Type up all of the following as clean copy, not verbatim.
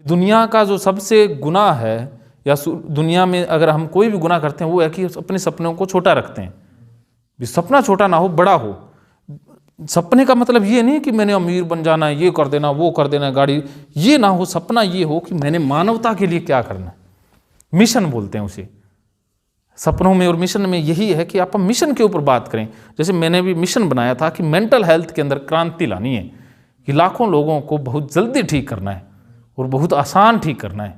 दुनिया का जो सबसे गुनाह है या दुनिया में अगर हम कोई भी गुनाह करते हैं वो है कि अपने सपनों को छोटा रखते हैं। भी सपना छोटा ना हो, बड़ा हो। सपने का मतलब ये नहीं कि मैंने अमीर बन जाना है, ये कर देना, वो कर देना, गाड़ी, ये ना हो। सपना ये हो कि मैंने मानवता के लिए क्या करना है। मिशन बोलते हैं उसे सपनों में। और मिशन में यही है कि आप मिशन के ऊपर बात करें। जैसे मैंने भी मिशन बनाया था कि मेंटल हेल्थ के अंदर क्रांति लानी है, कि लाखों लोगों को बहुत जल्दी ठीक करना है और बहुत आसान ठीक करना है,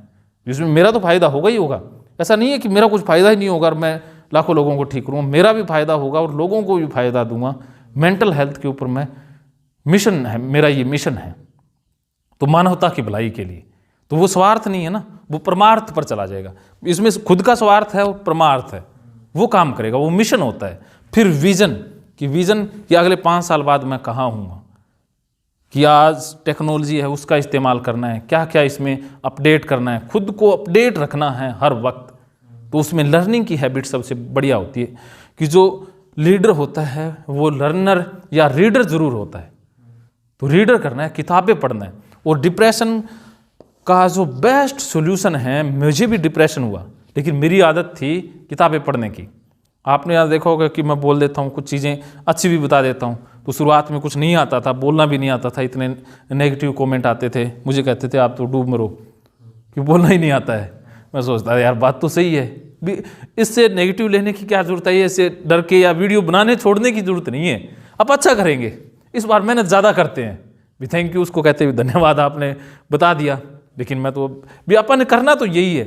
जिसमें मेरा तो फायदा होगा ही होगा। ऐसा नहीं है कि मेरा कुछ फायदा ही नहीं होगा और मैं लाखों लोगों को ठीक करूँगा, मेरा भी फायदा होगा और लोगों को भी फायदा दूंगा। मेंटल हेल्थ के ऊपर मैं मिशन है, मेरा ये मिशन है। तो मानवता की भलाई के लिए, तो वो स्वार्थ नहीं है ना, वो परमार्थ पर चला जाएगा। इसमें खुद का स्वार्थ है और परमार्थ है, वो काम करेगा, वो मिशन होता है। फिर विजन कि अगले 5 साल बाद मैं कहाँ हूँ, कि आज टेक्नोलॉजी है उसका इस्तेमाल करना है, क्या क्या इसमें अपडेट करना है, खुद को अपडेट रखना है हर वक्त। तो उसमें लर्निंग की हैबिट सबसे बढ़िया होती है, कि जो लीडर होता है वो लर्नर या रीडर जरूर होता है। तो रीडर करना है, किताबें पढ़ना है। और डिप्रेशन का जो बेस्ट सॉल्यूशन है, मुझे भी डिप्रेशन हुआ लेकिन मेरी आदत थी किताबें पढ़ने की। आपने यहाँ देखा होगा कि मैं बोल देता हूँ, कुछ चीज़ें अच्छी भी बता देता हूँ। तो शुरुआत में कुछ नहीं आता था, बोलना भी नहीं आता था, इतने नेगेटिव कमेंट आते थे, मुझे कहते थे आप तो डूब मरो, कि बोलना ही नहीं आता है। मैं सोचता यार बात तो सही है, इससे नेगेटिव लेने की क्या जरूरत है, इससे डर के या वीडियो बनाने छोड़ने की जरूरत नहीं है। आप अच्छा करेंगे, इस बार मेहनत ज़्यादा करते हैं भी, थैंक यू उसको कहते हुए धन्यवाद, आपने बता दिया। लेकिन मैं तो भी अपन ने करना तो यही है,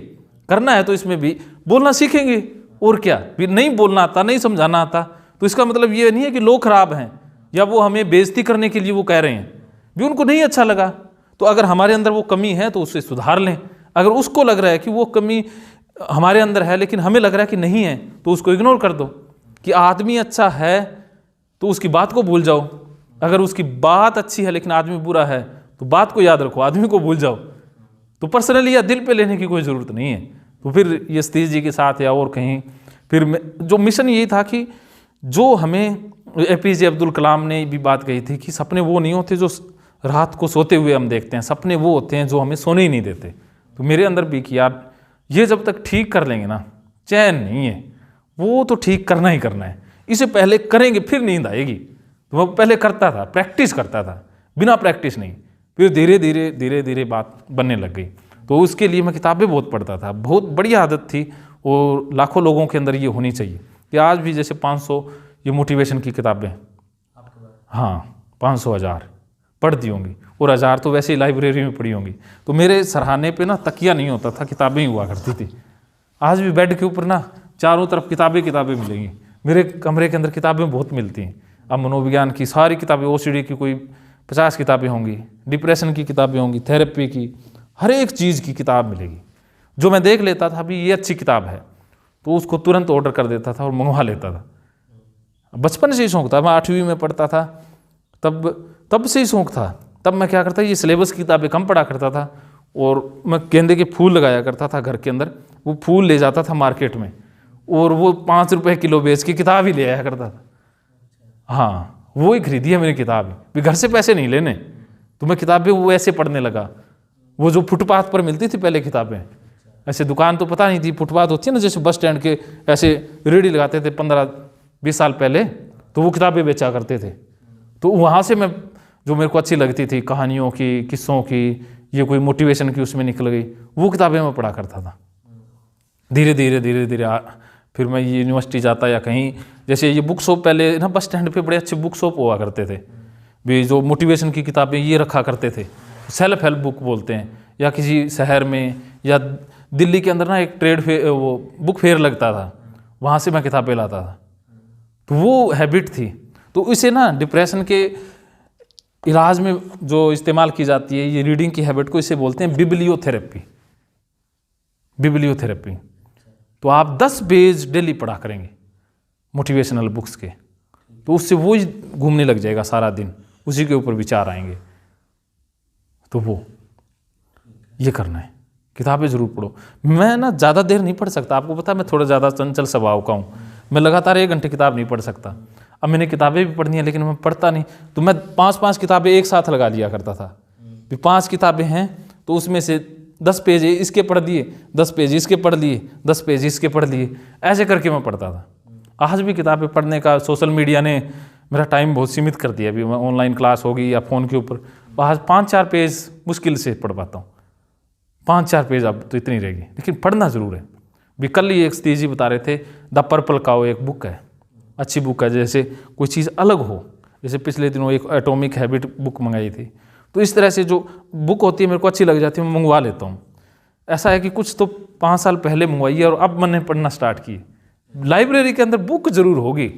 करना है तो इसमें भी बोलना सीखेंगे। और क्या, भी नहीं बोलना आता, नहीं समझाना आता, तो इसका मतलब ये नहीं है कि लोग खराब हैं या वो हमें बेइज्जती करने के लिए वो कह रहे हैं। भी उनको नहीं अच्छा लगा तो अगर हमारे अंदर वो कमी है तो उससे सुधार लें। अगर उसको लग रहा है कि वो कमी हमारे अंदर है लेकिन हमें लग रहा है कि नहीं है, तो उसको इग्नोर कर दो। कि आदमी अच्छा है तो उसकी बात को भूल जाओ, अगर उसकी बात अच्छी है लेकिन आदमी बुरा है तो बात को याद रखो, आदमी को भूल जाओ। तो पर्सनली या दिल पे लेने की कोई ज़रूरत नहीं है। तो फिर ये सतीश जी के साथ या और कहीं, फिर जो मिशन यही था कि जो हमें APJ अब्दुल कलाम ने भी बात कही थी कि सपने वो नहीं होते जो रात को सोते हुए हम देखते हैं, सपने वो होते हैं जो हमें सोने ही नहीं देते। तो मेरे अंदर भी कि यार ये जब तक ठीक कर लेंगे ना, चैन नहीं है, वो तो ठीक करना ही करना है। इसे पहले करेंगे फिर नींद आएगी। तो मैं पहले करता था, प्रैक्टिस करता था, बिना प्रैक्टिस नहीं। फिर धीरे धीरे धीरे धीरे बात बनने लग गई। तो उसके लिए मैं किताबें बहुत पढ़ता था, बहुत बढ़िया आदत थी। और लाखों लोगों के अंदर ये होनी चाहिए कि आज भी जैसे 500 ये मोटिवेशन की किताबें, हाँ 500-1000 पढ़ दी होंगी, और 1000 तो वैसे ही लाइब्रेरी में पढ़ी होंगी। तो मेरे सरहाने पे ना तकिया नहीं होता था, किताबें ही हुआ करती थी। आज भी बेड के ऊपर ना चारों तरफ किताबें मिलेंगी। मेरे कमरे के अंदर किताबें बहुत मिलती हैं। अब मनोविज्ञान की सारी किताबें, OCD की कोई 50 किताबें होंगी, डिप्रेशन की किताबें होंगी, थेरेपी की, हर एक चीज़ की किताब मिलेगी। जो मैं देख लेता था भी ये अच्छी किताब है तो उसको तुरंत ऑर्डर कर देता था और मंगवा लेता था। बचपन से ही शौक था, मैं 8वीं में पढ़ता था तब से ही शौक था। तब मैं क्या करता, ये सिलेबस की किताबें कम पढ़ा करता था और मैं गेंदे के फूल लगाया करता था घर के अंदर। वो फूल ले जाता था मार्केट में और वो 5 रुपये किलो बेच के किताब ही ले आया करता था। हाँ, वो ही खरीदी है मेरी किताब, भी घर से पैसे नहीं लेने। तो मैं किताबें वो ऐसे पढ़ने लगा। वो जो फुटपाथ पर मिलती थी पहले किताबें, ऐसे दुकान तो पता नहीं थी, फुटपाथ होती है ना जैसे बस स्टैंड के, ऐसे रेडी लगाते थे 15-20 साल पहले, तो वो किताबें बेचा करते थे। तो वहाँ से मैं, जो मेरे को अच्छी लगती थी, कहानियों की, किस्सों की, ये कोई मोटिवेशन की उसमें निकल गई, वो किताबें मैं पढ़ा करता था। धीरे धीरे धीरे धीरे फिर मैं यूनिवर्सिटी जाता या कहीं, जैसे ये बुक शॉप पहले ना बस स्टैंड पे बड़े अच्छे बुक शॉप हुआ करते थे भी, जो मोटिवेशन की किताबें ये रखा करते थे, सेल्फ हेल्प बुक बोलते हैं। या किसी शहर में या दिल्ली के अंदर ना एक ट्रेड फेयर, वो बुक फेयर लगता था, वहाँ से मैं किताबें लाता था। तो वो हैबिट थी। तो इसे ना डिप्रेशन के इलाज में जो इस्तेमाल की जाती है, ये रीडिंग की हैबिट को, इसे बोलते हैं बिब्लियोथेरेपी। तो आप 10 पेज डेली पढ़ा करेंगे मोटिवेशनल बुक्स के, तो उससे वो ही घूमने लग जाएगा सारा दिन, उसी के ऊपर विचार आएंगे। तो वो ये करना है, किताबें ज़रूर पढ़ो। मैं ना ज़्यादा देर नहीं पढ़ सकता, आपको पता है मैं थोड़ा ज़्यादा चंचल स्वभाव का हूँ। मैं लगातार 1 घंटे किताब नहीं पढ़ सकता। अब मैंने किताबें भी पढ़नी है लेकिन मैं पढ़ता नहीं। तो मैं 5-5 किताबें एक साथ लगा लिया करता था। भी 5 किताबें हैं तो उसमें से 10 पेज इसके पढ़ दिए, 10 पेज इसके पढ़ लिए, 10 पेज इसके पढ़ लिए, ऐसे करके मैं पढ़ता था। आज भी किताबें पढ़ने का सोशल मीडिया ने मेरा टाइम बहुत सीमित कर दिया। अभी मैं ऑनलाइन क्लास होगी या फ़ोन के ऊपर आज 5-4 पेज मुश्किल से पढ़ पाता हूँ। 5-4 पेज अब तो इतनी रहेगी, लेकिन पढ़ना ज़रूर है। भी कल ही एक सतीश जी बता रहे थे, द पर्पल काउ एक बुक है, अच्छी बुक है, जैसे कोई चीज़ अलग हो। जैसे पिछले दिनों एक एटॉमिक हैबिट बुक मंगाई थी, तो इस तरह से जो बुक होती है मेरे को अच्छी लग जाती है, मैं मंगवा लेता हूँ। ऐसा है कि कुछ तो 5 साल पहले मंगवाई है और अब मैंने पढ़ना स्टार्ट की। लाइब्रेरी के अंदर बुक जरूर होगी,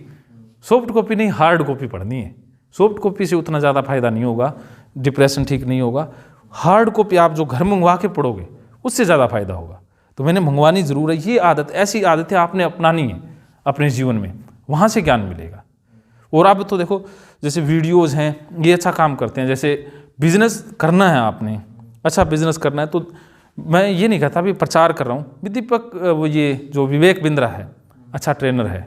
सॉफ्ट कॉपी नहीं, हार्ड कॉपी पढ़नी है। सॉफ्ट कॉपी से उतना ज़्यादा फायदा नहीं होगा, डिप्रेशन ठीक नहीं होगा। हार्ड कॉपी आप जो घर मंगवा के पढ़ोगे उससे ज़्यादा फायदा होगा। तो मैंने मंगवानी ज़रूर है। ये आदत, ऐसी आदतें आपने अपनानी है अपने जीवन में, वहाँ से ज्ञान मिलेगा। और अब तो देखो जैसे वीडियोज़ हैं, ये अच्छा काम करते हैं। जैसे बिजनेस करना है आपने, अच्छा बिजनेस करना है, तो मैं ये नहीं कहता भी प्रचार कर रहा हूँ। दीपक वो ये जो विवेक बिंद्रा है, अच्छा ट्रेनर है,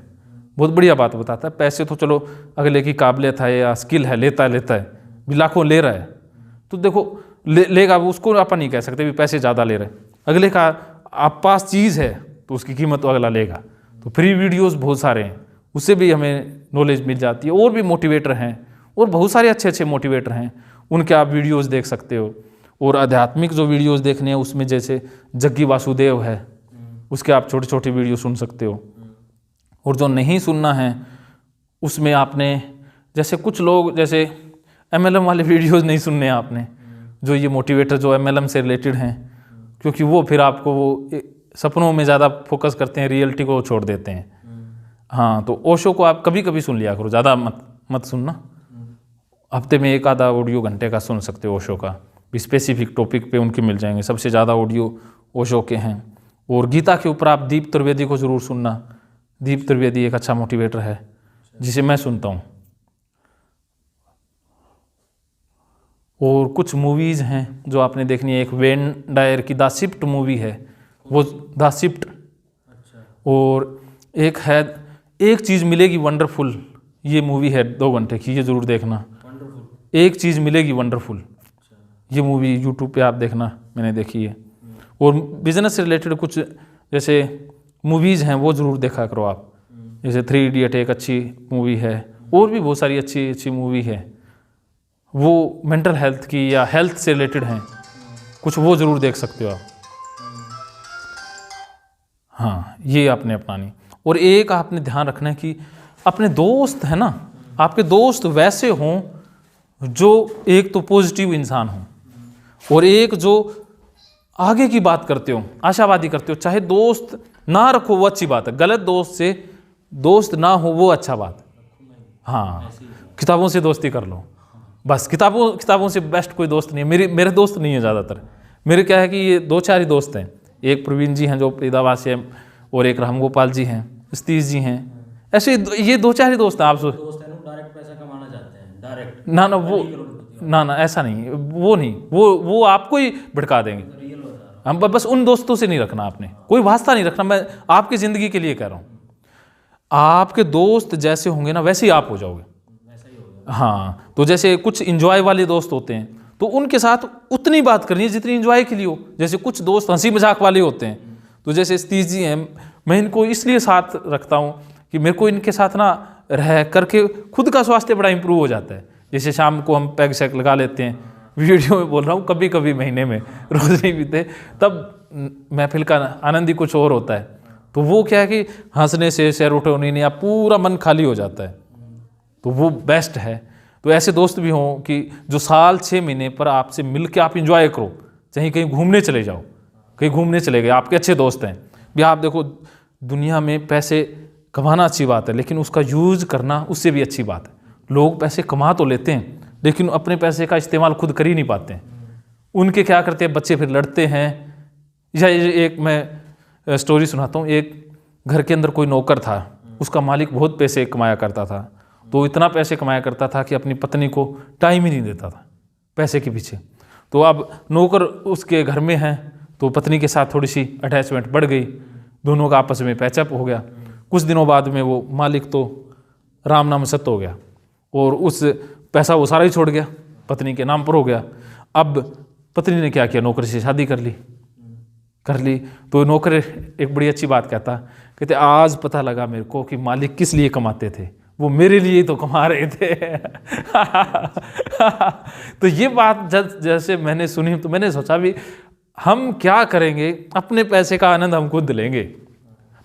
बहुत बढ़िया बात बताता है। पैसे तो चलो अगले की काबिलियत है या स्किल है, लेता है, भी लाखों ले रहा है, तो देखो लेगा वो, उसको अपन नहीं कह सकते भी पैसे ज़्यादा ले रहे। अगले का आप पास चीज़ है तो उसकी कीमत तो अगला लेगा। तो फ्री वीडियोस बहुत सारे हैं, उससे भी हमें नॉलेज मिल जाती है। और भी मोटिवेटर हैं, और बहुत सारे अच्छे अच्छे मोटिवेटर हैं, उनके आप वीडियोस देख सकते हो। और आध्यात्मिक जो वीडियोस देखने हैं उसमें जैसे जग्गी वासुदेव है, उसके आप छोटे छोटे वीडियो सुन सकते हो। और जो नहीं सुनना है उसमें आपने, जैसे कुछ लोग जैसे MLM वाले वीडियोस नहीं सुनने हैं आपने, जो ये मोटिवेटर जो MLM से रिलेटेड हैं, क्योंकि वो फिर आपको वो सपनों में ज़्यादा फोकस करते हैं, रियलिटी को छोड़ देते हैं। हाँ, तो ओशो को आप कभी कभी सुन लिया करो, ज़्यादा मत सुनना। हफ्ते में 1 आधा ऑडियो घंटे का सुन सकते हो ओशो का, स्पेसिफिक टॉपिक पे उनके मिल जाएंगे। सबसे ज़्यादा ऑडियो ओशो के हैं। और गीता के ऊपर आप दीप त्रिवेदी को ज़रूर सुनना। दीप त्रिवेदी एक अच्छा मोटिवेटर है जिसे मैं सुनता हूँ। और कुछ मूवीज़ हैं जो आपने देखनी है, एक वेन डायर की द शिफ्ट मूवी है, वो द शिफ्ट। और एक है एक चीज़ मिलेगी वंडरफुल, ये मूवी है 2 घंटे की, ये ज़रूर देखना। एक चीज़ मिलेगी वंडरफुल, ये मूवी यूट्यूब पे आप देखना, मैंने देखी है। और बिजनेस से रिलेटेड कुछ जैसे मूवीज़ हैं वो ज़रूर देखा करो आप, जैसे 3 इडियट एक अच्छी मूवी है। और भी बहुत सारी अच्छी अच्छी मूवी है, वो मेंटल हेल्थ की या हेल्थ से रिलेटेड हैं कुछ, वो ज़रूर देख सकते हो आप। हाँ, ये आपने अपनानी। और एक आपने ध्यान रखना है कि अपने दोस्त है ना, आपके दोस्त वैसे हों जो एक तो पॉजिटिव इंसान हो, और एक जो आगे की बात करते हो, आशावादी करते हो। चाहे दोस्त ना रखो वो अच्छी बात है, गलत दोस्त से दोस्त ना हो वो अच्छा बात है। हाँ, किताबों से दोस्ती कर लो बस, किताबों से बेस्ट कोई दोस्त नहीं है। मेरे दोस्त नहीं है ज़्यादातर, मेरे क्या है कि ये 2-4 ही दोस्त हैं। एक प्रवीण जी हैं जो फरीदाबाद से हैं, और एक राम गोपाल जी हैं, सतीश जी हैं, ऐसे ये 2-4 ही दोस्त हैं। आप डायरेक्ट पैसा कमाना चाहते हैं, डायरेक्ट ना ऐसा नहीं, वो नहीं, वो आपको ही भड़का देंगे। हम बस उन दोस्तों से नहीं रखना, आपने कोई वास्ता नहीं रखना। मैं आपकी ज़िंदगी के लिए कह रहा हूँ, आपके दोस्त जैसे होंगे ना वैसे ही आप हो जाओगे। हाँ, तो जैसे कुछ इंजॉय वाले दोस्त होते हैं तो उनके साथ उतनी बात करनी है जितनी इंजॉय के लिए हो। जैसे कुछ दोस्त हंसी मजाक वाले होते हैं, तो जैसे सतीश जी हैं, मैं इनको इसलिए साथ रखता हूँ कि मेरे को इनके साथ ना रह करके खुद का स्वास्थ्य बड़ा इंप्रूव हो जाता है। जैसे शाम को हम पैग शैग लगा लेते हैं, वीडियो में बोल रहा हूँ, कभी कभी महीने में, रोज़ नहीं पीते, तब महफिल का आनंद ही कुछ और होता है। तो वो क्या है कि हंसने से सेरोटोनिन या पूरा मन खाली हो जाता है, तो वो बेस्ट है। तो ऐसे दोस्त भी हों कि जो साल 6 महीने पर आपसे मिल के आप इंजॉय करो, चाहे कहीं घूमने चले जाओ, कहीं घूमने चले गए, आपके अच्छे दोस्त हैं भी। आप देखो दुनिया में पैसे कमाना अच्छी बात है, लेकिन उसका यूज़ करना उससे भी अच्छी बात है। लोग पैसे कमा तो लेते हैं लेकिन अपने पैसे का इस्तेमाल खुद कर ही नहीं पाते हैं। उनके क्या करते हैं, बच्चे फिर लड़ते हैं। या एक मैं स्टोरी सुनाता हूँ, एक घर के अंदर कोई नौकर था, उसका मालिक बहुत पैसे कमाया करता था, तो इतना पैसे कमाया करता था कि अपनी पत्नी को टाइम ही नहीं देता था पैसे के पीछे। तो अब नौकर उसके घर में है तो पत्नी के साथ थोड़ी सी अटैचमेंट बढ़ गई, दोनों का आपस में पैचअप हो गया। कुछ दिनों बाद में वो मालिक तो राम नाम सत्य हो गया और उस पैसा वो सारा ही छोड़ गया, पत्नी के नाम पर हो गया। अब पत्नी ने क्या किया, नौकर से शादी कर ली। कर ली। तो नौकर एक बड़ी अच्छी बात कहते आज पता लगा मेरे को कि मालिक किस लिए कमाते थे, वो मेरे लिए तो कमा रहे थे। तो ये बात जैसे मैंने सुनी तो मैंने सोचा भी हम क्या करेंगे, अपने पैसे का आनंद हम खुद लेंगे।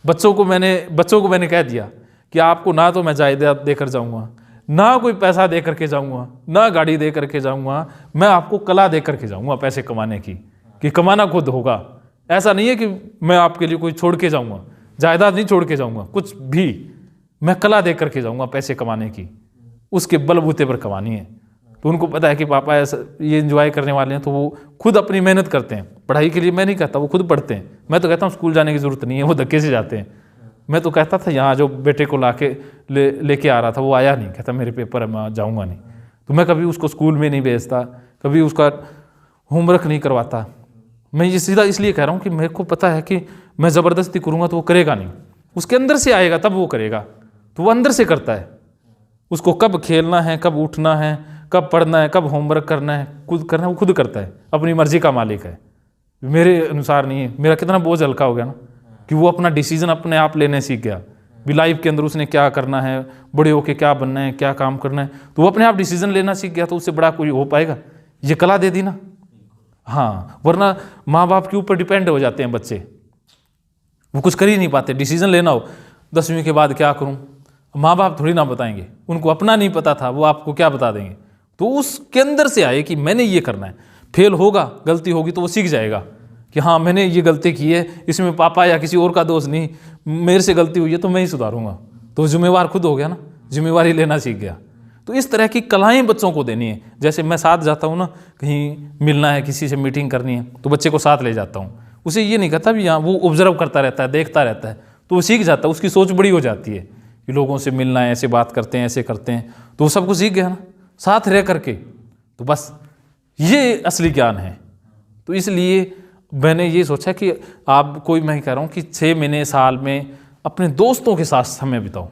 बच्चों को मैंने कह दिया कि आपको ना तो मैं जायदाद देकर जाऊंगा, ना कोई पैसा दे करके जाऊंगा, ना गाड़ी दे करके जाऊंगा, मैं आपको कला दे करके जाऊंगा पैसे कमाने की, कि कमाना खुद होगा। ऐसा नहीं है कि मैं आपके लिए कोई छोड़ के जाऊंगा, जायदाद नहीं छोड़ के जाऊंगा, कुछ भी मैं कला दे करके जाऊंगा पैसे कमाने की, उसके बलबूते पर कमानी है। तो उनको पता है कि पापा ऐसा ये एंजॉय करने वाले हैं, तो वो खुद अपनी मेहनत करते हैं। पढ़ाई के लिए मैं नहीं कहता, वो खुद पढ़ते हैं। मैं तो कहता हूँ स्कूल जाने की ज़रूरत नहीं है, वो धक्के से जाते हैं। मैं तो कहता था यहाँ जो बेटे को लेके आ रहा था वो आया नहीं, कहता मेरे पेपर है मैं जाऊँगा नहीं। तो मैं कभी उसको स्कूल में नहीं भेजता, कभी उसका होमवर्क नहीं करवाता। मैं ये सीधा इसलिए कह रहा हूँ कि मेरे को पता है कि मैं ज़बरदस्ती करूँगा तो वो करेगा नहीं, उसके अंदर से आएगा तब वो करेगा। तो वो अंदर से करता है, उसको कब खेलना है, कब उठना है, कब पढ़ना है, कब होमवर्क करना है, खुद करना है, वो खुद करता है, अपनी मर्जी का मालिक है, मेरे अनुसार नहीं है। मेरा कितना बोझ हल्का हो गया ना कि वो अपना डिसीजन अपने आप लेने सीख गया भी लाइफ के अंदर उसने क्या करना है, बड़े होके क्या बनना है, क्या काम करना है, तो वो अपने आप डिसीजन लेना सीख गया। तो उससे बड़ा कोई हो पाएगा? ये कला दे दी ना। हाँ, वरना माँ बाप के ऊपर डिपेंड हो जाते हैं बच्चे, वो कुछ कर ही नहीं पाते। डिसीजन लेना हो 10वीं के बाद क्या करूँ, माँ बाप थोड़ी ना बताएंगे, उनको अपना नहीं पता था, वो आपको क्या बता देंगे। तो उसके अंदर से आए कि मैंने ये करना है। फेल होगा, गलती होगी तो वो सीख जाएगा कि हाँ मैंने ये गलती की है, इसमें पापा या किसी और का दोष नहीं, मेरे से गलती हुई है तो मैं ही सुधारूंगा। तो जिम्मेवार खुद हो गया ना, जिम्मेवारी लेना सीख गया। तो इस तरह की कलाएं बच्चों को देनी है। जैसे मैं साथ जाता हूँ ना, कहीं मिलना है, किसी से मीटिंग करनी है, तो बच्चे को साथ ले जाता हूँ। उसे ये नहीं कहता भी यहाँ, वो ऑब्जर्व करता रहता है, देखता रहता है, तो वो सीख जाता है, उसकी सोच बड़ी हो जाती है कि लोगों से मिलना है, ऐसे बात करते हैं, ऐसे करते हैं, तो वो सब कुछ सीख गया ना साथ रह करके। तो बस ये असली ज्ञान है। तो इसलिए मैंने ये सोचा कि आप कोई, मैं कह रहा हूँ कि 6 महीने साल में अपने दोस्तों के साथ समय बिताओ,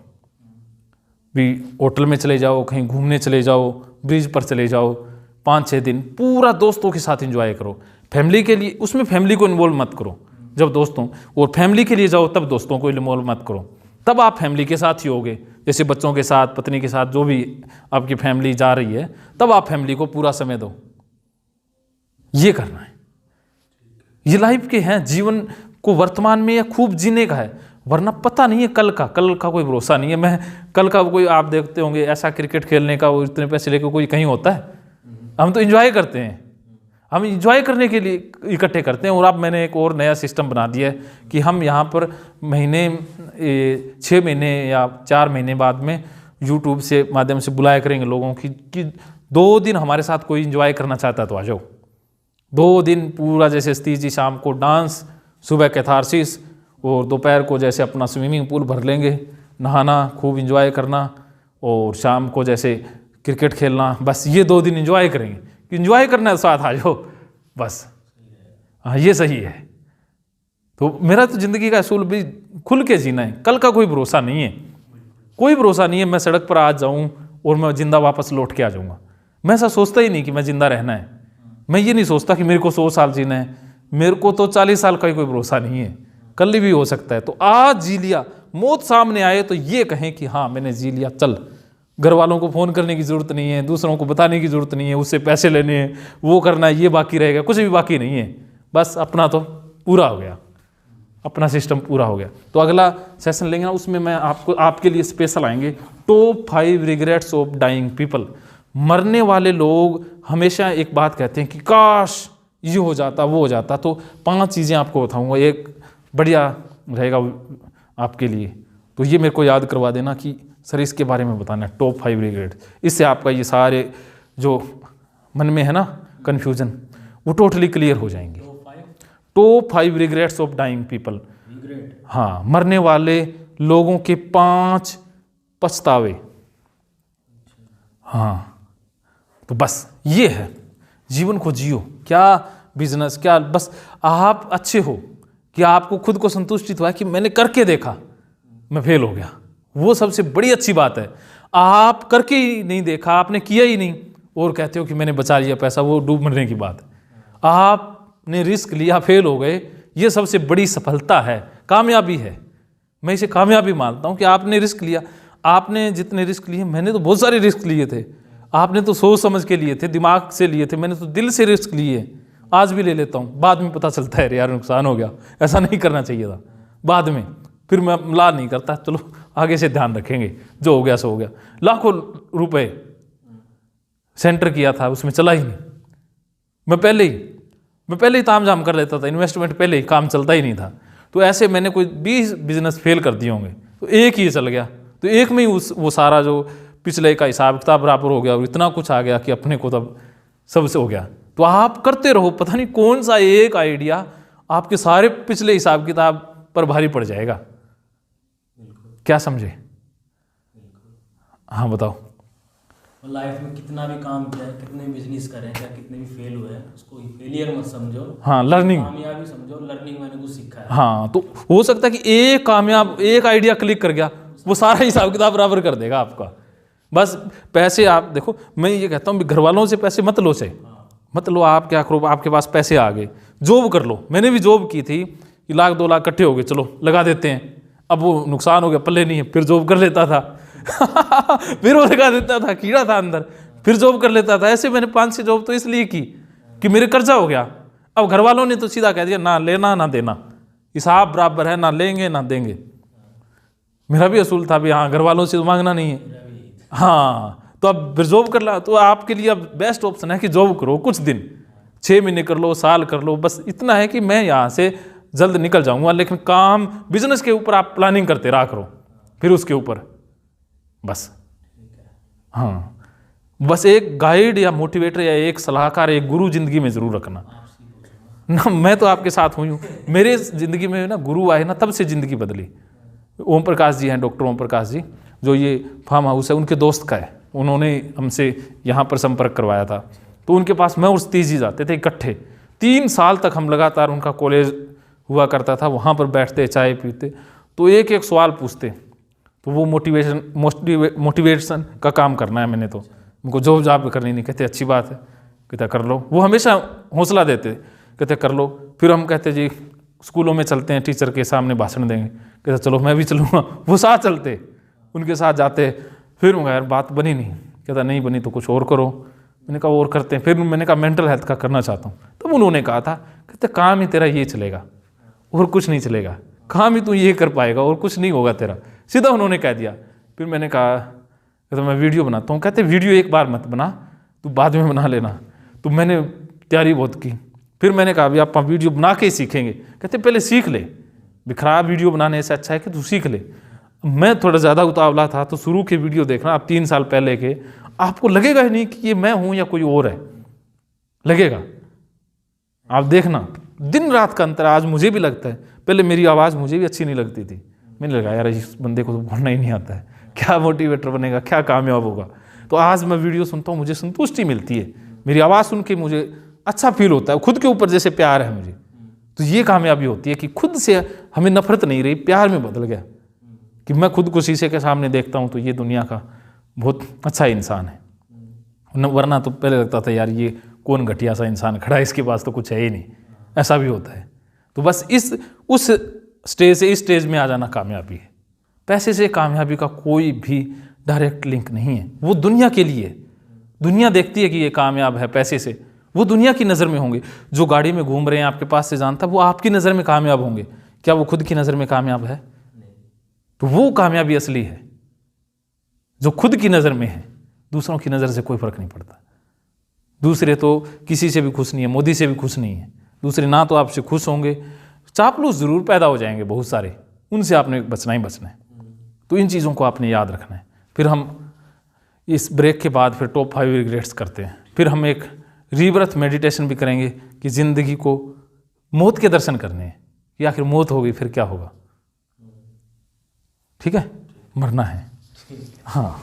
भी होटल में चले जाओ, कहीं घूमने चले जाओ, ब्रिज पर चले जाओ, 5-6 दिन पूरा दोस्तों के साथ एंजॉय करो। फैमिली के लिए, उसमें फैमिली को इन्वॉल्व मत करो जब दोस्तों, और फैमिली के लिए जाओ तब दोस्तों को इन्वॉल्व मत करो, तब आप फैमिली के साथ ही होगे। जैसे बच्चों के साथ, पत्नी के साथ, जो भी आपकी फैमिली जा रही है, तब आप फैमिली को पूरा समय दो। ये करना है। ये लाइफ के हैं, जीवन को वर्तमान में या खूब जीने का है, वरना पता नहीं है कल का कोई भरोसा नहीं है। मैं कल का कोई, आप देखते होंगे ऐसा क्रिकेट खेलने का, वो इतने पैसे लेकर कोई कहीं होता है? हम तो एंजॉय करते हैं, हम एंजॉय करने के लिए इकट्ठे करते हैं। और अब मैंने एक और नया सिस्टम बना दिया है कि हम यहाँ पर महीने 6 महीने या 4 महीने बाद में यूट्यूब से माध्यम से बुलाया करेंगे लोगों की कि 2 दिन हमारे साथ कोई एंजॉय करना चाहता है तो आ जाओ। 2 दिन पूरा, जैसे सतीश जी शाम को डांस, सुबह कैथारसिस, और दोपहर को जैसे अपना स्विमिंग पूल भर लेंगे, नहाना, खूब एंजॉय करना, और शाम को जैसे क्रिकेट खेलना। बस ये 2 दिन एंजॉय करेंगे, एंजॉय करना है, साथ आ जाओ बस। हाँ, ये सही है। तो मेरा तो ज़िंदगी का असूल भी खुल के जीना है। कल का कोई भरोसा नहीं है, कोई भरोसा नहीं है। मैं सड़क पर आज जाऊँ और मैं जिंदा वापस लौट के आ जाऊँगा। मैं ऐसा सोचता ही नहीं कि मैं जिंदा रहना है। मैं ये नहीं सोचता कि मेरे को 100 साल जीना है, मेरे को तो 40 साल का ही कोई भरोसा नहीं है, कल भी हो सकता है। तो आज जी लिया, मौत सामने आए तो ये कहें कि हाँ मैंने जी लिया, चल। घर वालों को फ़ोन करने की ज़रूरत नहीं है, दूसरों को बताने की ज़रूरत नहीं है, उससे पैसे लेने हैं, वो करना है, ये बाकी रहेगा, कुछ भी बाकी नहीं है। बस अपना तो पूरा हो गया, अपना सिस्टम पूरा हो गया। तो अगला सेशन लेंगे ना, उसमें मैं आपके लिए स्पेशल आएंगे top 5 regrets of dying people. मरने वाले लोग हमेशा एक बात कहते हैं कि काश ये हो जाता, वो हो जाता। तो 5 चीज़ें आपको बताऊँगा, एक बढ़िया रहेगा आपके लिए। तो ये मेरे को याद करवा देना कि सर इसके बारे में बताना है, टॉप 5 रिग्रेट। इससे आपका ये सारे जो मन में है ना कन्फ्यूजन, वो टोटली क्लियर हो जाएंगे। Top 5 regrets of dying people. हाँ, मरने वाले लोगों के 5 पछतावे। हाँ, तो बस ये है, जीवन को जियो। क्या बिजनेस, क्या, बस आप अच्छे हो कि आपको खुद को संतुष्टित हुआ कि मैंने करके देखा, मैं फेल हो गया, वो सबसे बड़ी अच्छी बात है। आप करके ही नहीं देखा, आपने किया ही नहीं और कहते हो कि मैंने बचा लिया पैसा, वो डूब मरने की बात है। आपने रिस्क लिया, फेल हो गए, ये सबसे बड़ी सफलता है, कामयाबी है। मैं इसे कामयाबी मानता हूँ कि आपने रिस्क लिया। आपने जितने रिस्क लिए, मैंने तो बहुत सारे रिस्क लिए थे। आपने तो सोच समझ के लिए थे, दिमाग से लिए थे, मैंने तो दिल से रिस्क लिए। आज भी ले लेता हूँ, बाद में पता चलता है यार नुकसान हो गया, ऐसा नहीं करना चाहिए था। बाद में फिर मैं ला नहीं करता, चलो आगे से ध्यान रखेंगे, जो हो गया सो हो गया। लाखों रुपए सेंटर किया था, उसमें चला ही नहीं। मैं पहले ही तामझाम कर लेता था, इन्वेस्टमेंट पहले ही, काम चलता ही नहीं था। तो ऐसे मैंने कोई 20 बिजनेस फेल कर दिए होंगे, तो एक ही चल गया, तो एक में ही वो सारा जो पिछले का हिसाब किताब बराबर हो गया और इतना कुछ आ गया कि अपने को तब सबसे हो गया। तो आप करते रहो, पता नहीं कौन सा एक आइडिया आपके सारे पिछले हिसाब किताब पर भारी पड़ जाएगा। क्या समझे? हाँ बताओ। लाइफ में कितना भी काम किया है, कितने बिजनेस करें या कितने भी फेल हुए हैं, उसको फेलियर मत समझो। हाँ, लर्निंग, कामयाबी समझो, लर्निंग मैंने कुछ सीखा है। हाँ, तो हो सकता है कि एक आइडिया क्लिक कर गया, वो सारा हिसाब किताब बराबर कर देगा आपका। बस पैसे आप देखो, मैं ये कहता हूँ घर वालों से पैसे मत लो, मत लो। आप क्या करो, आपके पास पैसे आ गए, जॉब कर लो। मैंने भी जॉब की थी कि 1 लाख 2 लाख इकट्ठे हो गए, चलो लगा देते हैं। अब वो नुकसान हो गया, पल्ले नहीं है, फिर जॉब कर लेता था फिर वो लगा देता था, कीड़ा था अंदर, फिर जॉब कर लेता था। ऐसे मैंने 5-6 जॉब तो इसलिए की कि मेरे कर्जा हो गया। अब घर वालों ने तो सीधा कह दिया, ना लेना ना देना, हिसाब बराबर है, ना लेंगे ना देंगे। मेरा भी असूल था भी, हाँ घर वालों से तो मांगना नहीं है। हाँ, तो अब फिर जॉब कर ला, तो आपके लिए अब बेस्ट ऑप्शन है कि जॉब करो कुछ दिन, 6 महीने कर लो, साल कर लो। बस इतना है कि मैं यहाँ से जल्द निकल जाऊंगा, लेकिन काम बिजनेस के ऊपर आप प्लानिंग करते रहा करो, फिर उसके ऊपर बस। हाँ, बस एक गाइड या मोटिवेटर या एक सलाहकार, एक गुरु जिंदगी में जरूर रखना ना। मैं तो आपके साथ हुई हूँ, मेरे जिंदगी में ना गुरु आए ना, तब से जिंदगी बदली। ओम प्रकाश जी हैं, डॉक्टर ओम प्रकाश जी, जो ये फार्म हाउस है उनके दोस्त का है, उन्होंने हमसे यहाँ पर संपर्क करवाया था। तो उनके पास मैं और सतीश जी जाते थे इकट्ठे, 3 साल तक हम लगातार, उनका कॉलेज हुआ करता था, वहाँ पर बैठते चाय पीते, तो एक एक सवाल पूछते। तो वो मोटिवेशन का काम करना है मैंने, तो उनको जॉब करनी नहीं। कहते अच्छी बात है, कहते कर लो। वो हमेशा हौसला देते, कहते कर लो। फिर हम कहते जी स्कूलों में चलते हैं, टीचर के सामने भाषण देंगे। कहते चलो मैं भी चलूँगा। वो साथ चलते, उनके साथ जाते। फिर यार बात बनी नहीं, कहता नहीं बनी तो कुछ और करो। मैंने कहा और करते हैं। फिर मैंने कहा मेंटल हेल्थ का करना चाहता हूँ। तब उन्होंने कहा था, कहते काम ही तेरा ये चलेगा और कुछ नहीं चलेगा, काम ही तू ये कर पाएगा और कुछ नहीं होगा तेरा, सीधा उन्होंने कह दिया। फिर मैंने कहा, कहता मैं वीडियो बनाता हूँ। कहते वीडियो एक बार मत बना, तू बाद में बना लेना। तो मैंने तैयारी बहुत की। फिर मैंने कहा अभी आप वीडियो बना के ही सीखेंगे। कहते पहले सीख ले, खराब वीडियो बनाने से अच्छा है कि तू सीख ले। मैं थोड़ा ज़्यादा उतावला था, तो शुरू के वीडियो देखना आप 3 साल पहले के, आपको लगेगा ही नहीं कि ये मैं हूँ या कोई और है, लगेगा। आप देखना दिन रात का अंतर। आज मुझे भी लगता है, पहले मेरी आवाज़ मुझे भी अच्छी नहीं लगती थी। मैंने लगा यार इस बंदे को तो बोलना ही नहीं आता है, क्या मोटिवेटर बनेगा, क्या कामयाब होगा। तो आज मैं वीडियो सुनता हूँ, मुझे संतुष्टि मिलती है, मेरी आवाज़ सुन के मुझे अच्छा फील होता है, खुद के ऊपर जैसे प्यार है मुझे। तो ये कामयाबी होती है कि खुद से हमें नफरत नहीं रही, प्यार में बदल गया कि मैं खुद को शीशे के सामने देखता हूँ तो ये दुनिया का बहुत अच्छा इंसान है। वरना तो पहले लगता था यार ये कौन घटिया सा इंसान खड़ा है, इसके पास तो कुछ है ही नहीं, ऐसा भी होता है। तो बस उस स्टेज से इस स्टेज में आ जाना कामयाबी है। पैसे से कामयाबी का कोई भी डायरेक्ट लिंक नहीं है। वो दुनिया के लिए, दुनिया देखती है कि ये कामयाब है पैसे से, वो दुनिया की नज़र में होंगे। जो गाड़ी में घूम रहे हैं आपके पास से जानता, वो आपकी नज़र में कामयाब होंगे, क्या वो खुद की नज़र में कामयाब है? तो वो कामयाबी असली है जो खुद की नज़र में है, दूसरों की नज़र से कोई फर्क नहीं पड़ता। दूसरे तो किसी से भी खुश नहीं है, मोदी से भी खुश नहीं है, दूसरे ना तो आपसे खुश होंगे, चापलूस ज़रूर पैदा हो जाएंगे बहुत सारे, उनसे आपने बचना ही बचना है। तो इन चीज़ों को आपने याद रखना है। फिर हम इस ब्रेक के बाद फिर टॉप 5 रिग्रेट्स करते हैं। फिर हम एक रीबर्थ मेडिटेशन भी करेंगे कि ज़िंदगी को मौत के दर्शन करने हैं कि आखिर मौत हो गई फिर क्या होगा। ठीक है, मरना है। हाँ।